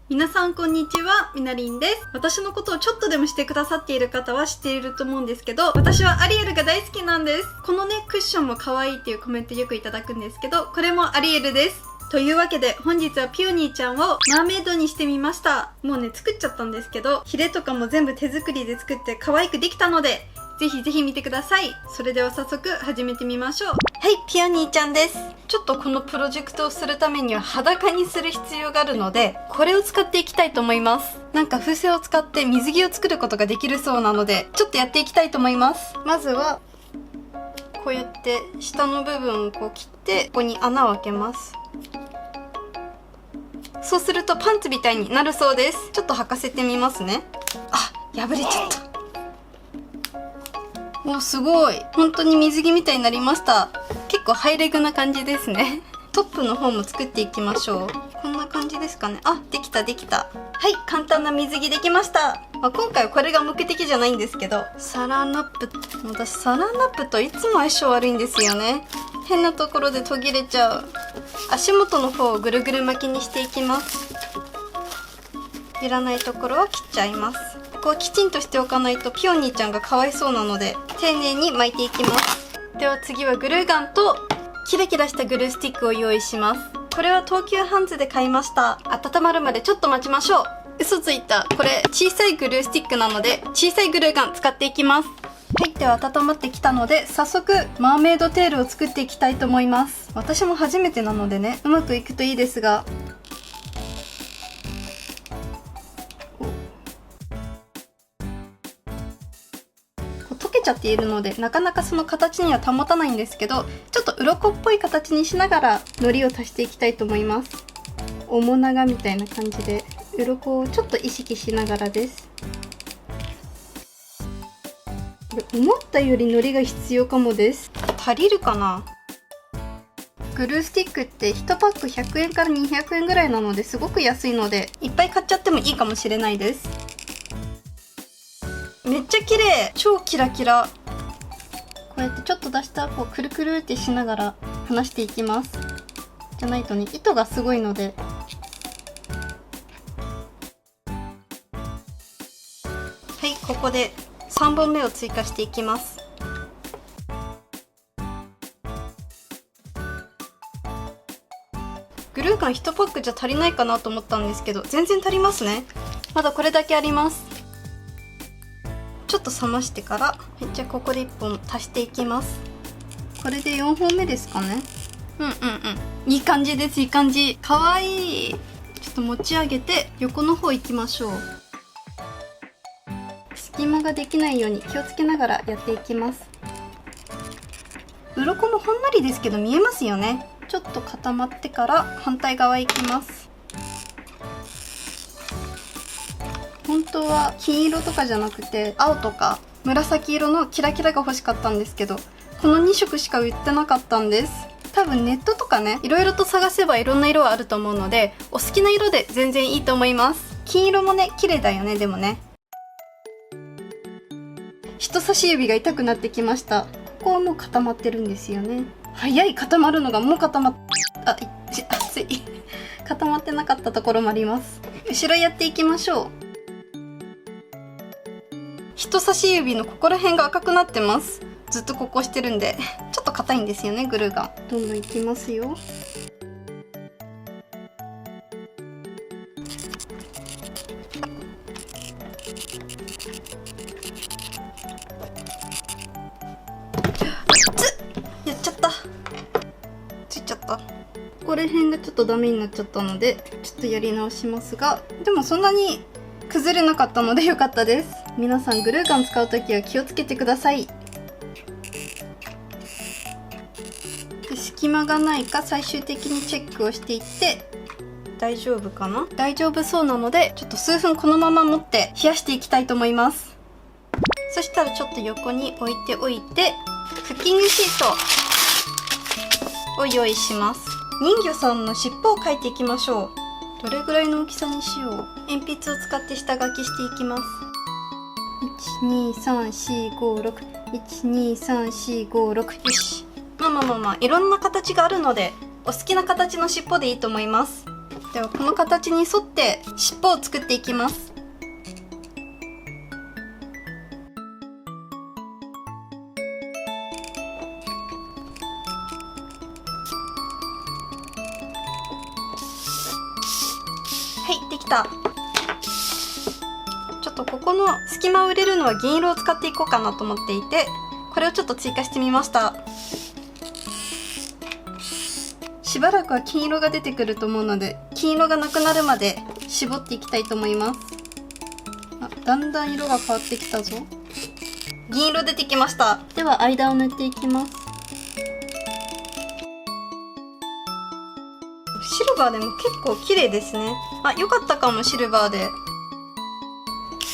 皆さんこんにちは、みなりんです。私のことをちょっとでもしてくださっている方は知っていると思うんですけど、私はアリエルが大好きなんです。このね、クッションも可愛いっていうコメントよくいただくんですけど、これもアリエルです。というわけで本日はピオニーちゃんをマーメイドにしてみました。もうね、作っちゃったんですけど、ヒレとかも全部手作りで作って可愛くできたので、ぜひぜひ見てください。それでは早速始めてみましょう。はい、ピオニーちゃんです。ちょっとこのプロジェクトをするためには裸にする必要があるので、これを使っていきたいと思います。なんか風船を使って水着を作ることができるそうなので、ちょっとやっていきたいと思います。まずはこうやって下の部分をこう切って、ここに穴を開けます。そうするとパンツみたいになるそうです。ちょっと履かせてみますね。あ、破れちゃった。お、すごい。本当に水着みたいになりました。結構ハイレグな感じですね。トップの方も作っていきましょう。こんな感じですかね。あ、できたできた。はい、簡単な水着できました。今回はこれが目的じゃないんですけど、サランラップ、私サランラップといつも相性悪いんですよね。変なところで途切れちゃう。足元の方をぐるぐる巻きにしていきます。いらないところは切っちゃいます。ここはきちんとしておかないとピオニーちゃんがかわいそうなので、丁寧に巻いていきます。では次はグルーガンとキラキラしたグルースティックを用意します。これは東急ハンズで買いました。温まるまでちょっと待ちましょう。嘘ついた。これ小さいグルースティックなので、小さいグルーガン使っていきます。はい、では温まってきたので、早速マーメイドテールを作っていきたいと思います。私も初めてなのでね、うまくいくといいですが、溶けちゃっているのでなかなかその形には保たないんですけど、ちょっと鱗っぽい形にしながら海苔を足していきたいと思います。面長みたいな感じで鱗をちょっと意識しながらです。これ思ったより海苔が必要かもです。足りるかな。グルースティックって1パック100円から200円ぐらいなので、すごく安いのでいっぱい買っちゃってもいいかもしれないです。めっちゃ綺麗、超キラキラ。こうやってちょっと出したらこうくるくるってしながら離していきます。じゃないとね、糸がすごいので。はい、ここで3本目を追加していきます。グルーガン1パックじゃ足りないかなと思ったんですけど、全然足りますね。まだこれだけあります。ちょっと冷ましてから、はい、じゃあここで1本足していきます。これで4本目ですかね。いい感じです。いい感じ。かわいい。ちょっと持ち上げて横の方行きましょう。隙間ができないように気をつけながらやっていきます。鱗もほんのりですけど見えますよね。ちょっと固まってから反対側行きます。本当は金色とかじゃなくて青とか紫色のキラキラが欲しかったんですけど、この2色しか売ってなかったんです。多分ネットとかね、いろいろと探せばいろんな色はあると思うので、お好きな色で全然いいと思います。金色もね、綺麗だよね。でもね、人差し指が痛くなってきました。ここはもう固まってるんですよね。早い、固まるのが。もう固まっ、熱い固まってなかったところもあります。後ろやっていきましょう。人差し指のここら辺が赤くなってます。ずっとここしてるんでちょっと硬いんですよね、グルーが。どんどんいきますよ。やっちゃった。ついちゃった。ここら辺がちょっとダメになっちゃったので、ちょっとやり直しますが、でもそんなに崩れなかったので良かったです。皆さんグルーガン使うときは気をつけてください。で、隙間がないか最終的にチェックをしていって、大丈夫かな？大丈夫そうなので、ちょっと数分このまま持って冷やしていきたいと思います。そしたらちょっと横に置いておいて、クッキングシートを用意します。人魚さんの尻尾を描いていきましょう。どれぐらいの大きさにしよう。鉛筆を使って下書きしていきます。12345612345 6。よし。いろんな形があるので、お好きな形の尻尾でいいと思います。でではこの形に沿って尻尾を作っていきます。はい、できた。ちょっとここの隙間を入れるのは銀色を使っていこうかなと思っていて、これをちょっと追加してみました。しばらくは金色が出てくると思うので、金色がなくなるまで絞っていきたいと思います。だんだん色が変わってきたぞ。銀色出てきました。では間を塗っていきます。シルバーでも結構綺麗ですね。良かったかも、シルバーで。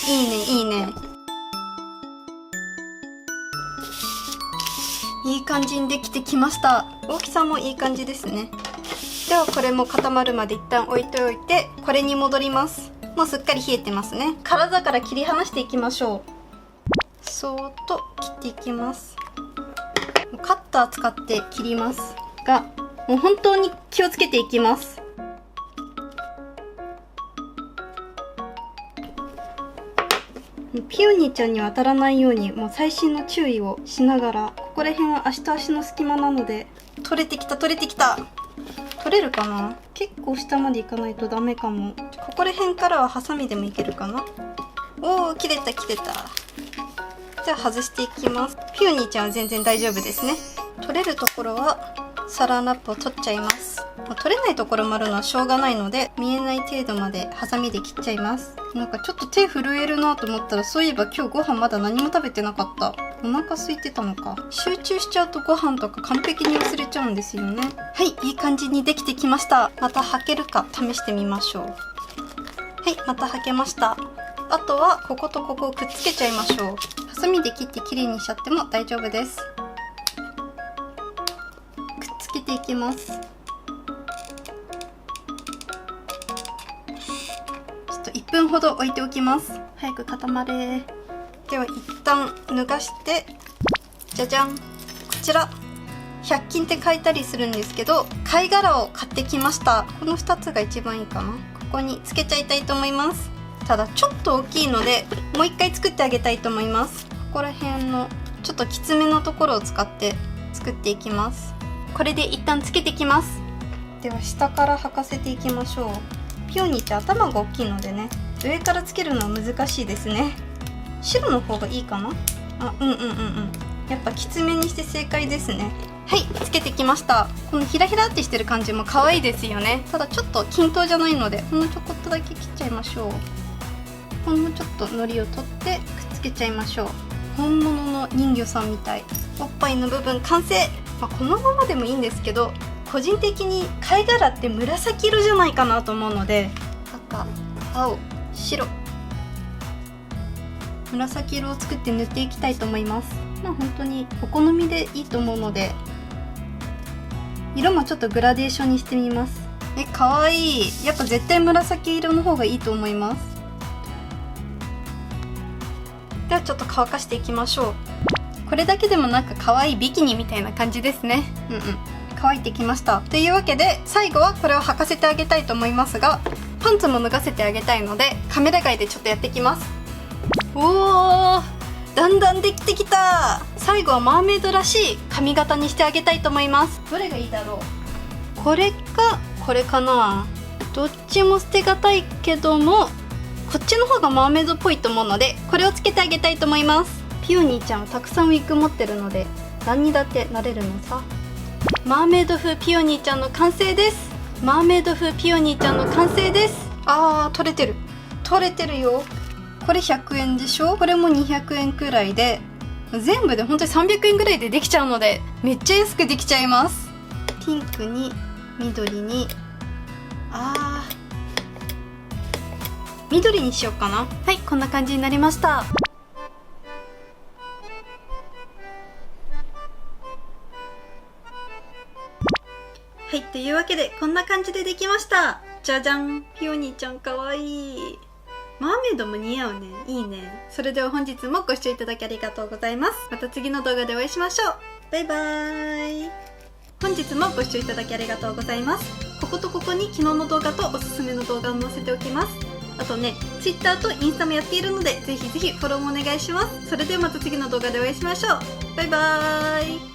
いいねいいね。いい感じにできてきました。大きさもいい感じですね。ではこれも固まるまで一旦置いておいて、これに戻ります。もうすっかり冷えてますね。体から切り離していきましょう。そーっと切っていきます。カッター使って切りますが、もう本当に気をつけていきます。ピオニーちゃんには当たらないようにもう細心の注意をしながら、ここら辺は足と足の隙間なので、取れてきた取れてきた。取れるかな。結構下までいかないとダメかも。ここら辺からはハサミでもいけるかな。おー、切れた切れた。じゃあ外していきます。ピオニーちゃんは全然大丈夫ですね。取れるところはサランラップを取っちゃいます。取れないところもあるのはしょうがないので、見えない程度までハサミで切っちゃいます。なんかちょっと手震えるなと思ったら、そういえば今日ご飯まだ何も食べてなかった。お腹空いてたのか。集中しちゃうとご飯とか完璧に忘れちゃうんですよね。はい、いい感じにできてきました。また履けるか試してみましょう。はい、また履けました。あとはこことここをくっつけちゃいましょう。ハサミで切ってきれいにしちゃっても大丈夫です。くっつけていきます。ちょっと1分ほど置いておきます。早く固まれ。では一旦脱がして、じゃじゃん。こちら100均って書いたりするんですけど、貝殻を買ってきました。この2つが一番いいかな。ここにつけちゃいたいと思います。ただちょっと大きいので、もう一回作ってあげたいと思います。ここら辺のちょっときつめのところを使って作っていきます。これで一旦つけてきます。では下から履かせていきましょう。ピオニーって頭が大きいのでね、上からつけるのは難しいですね。白の方がいいかな。やっぱきつめにして正解ですね。はい、つけてきました。このヒラヒラってしてる感じも可愛いですよね。ただちょっと均等じゃないので、ほんのちょこっとだけ切っちゃいましょう。ほんのちょっと糊を取ってくっつけちゃいましょう。本物の人魚さんみたい。おっぱいの部分完成。このままでもいいんですけど、個人的に貝殻って紫色じゃないかなと思うので、赤、青、白、紫色を作って塗っていきたいと思います。本当にお好みでいいと思うので、色もちょっとグラデーションにしてみます。かわいい。やっぱ絶対紫色の方がいいと思います。ではちょっと乾かしていきましょう。これだけでもなんか可愛いビキニみたいな感じですね。乾いてきました。というわけで最後はこれを履かせてあげたいと思いますが、パンツも脱がせてあげたいのでカメラ外でちょっとやってきます。おー、だんだんできてきた。最後はマーメイドらしい髪型にしてあげたいと思います。どれがいいだろう。これかこれかな。どっちも捨てがたいけども、こっちの方がマーメイドっぽいと思うので、これをつけてあげたいと思います。ピオニーちゃんはたくさんウィッグ持ってるので、何にだってなれるのさ。マーメイド風ピオニーちゃんの完成です。マーメイド風ピオニーちゃんの完成です。取れてる取れてるよ。これ100円でしょ。これも200円くらいで、全部で本当に300円ぐらいでできちゃうので、めっちゃ安くできちゃいます。ピンクに緑に、緑にしようかな。はい、こんな感じになりました。はい、というわけでこんな感じでできました。じゃじゃん。ピオニーちゃんかわいい。マーメイドも似合うね。いいね。それでは本日もご視聴いただきありがとうございます。また次の動画でお会いしましょう。バイバーイ。本日もご視聴いただきありがとうございます。こことここに昨日の動画とおすすめの動画を載せておきます。あとね、Twitter とインスタもやっているので、ぜひぜひフォローもお願いします。それではまた次の動画でお会いしましょう。バイバーイ。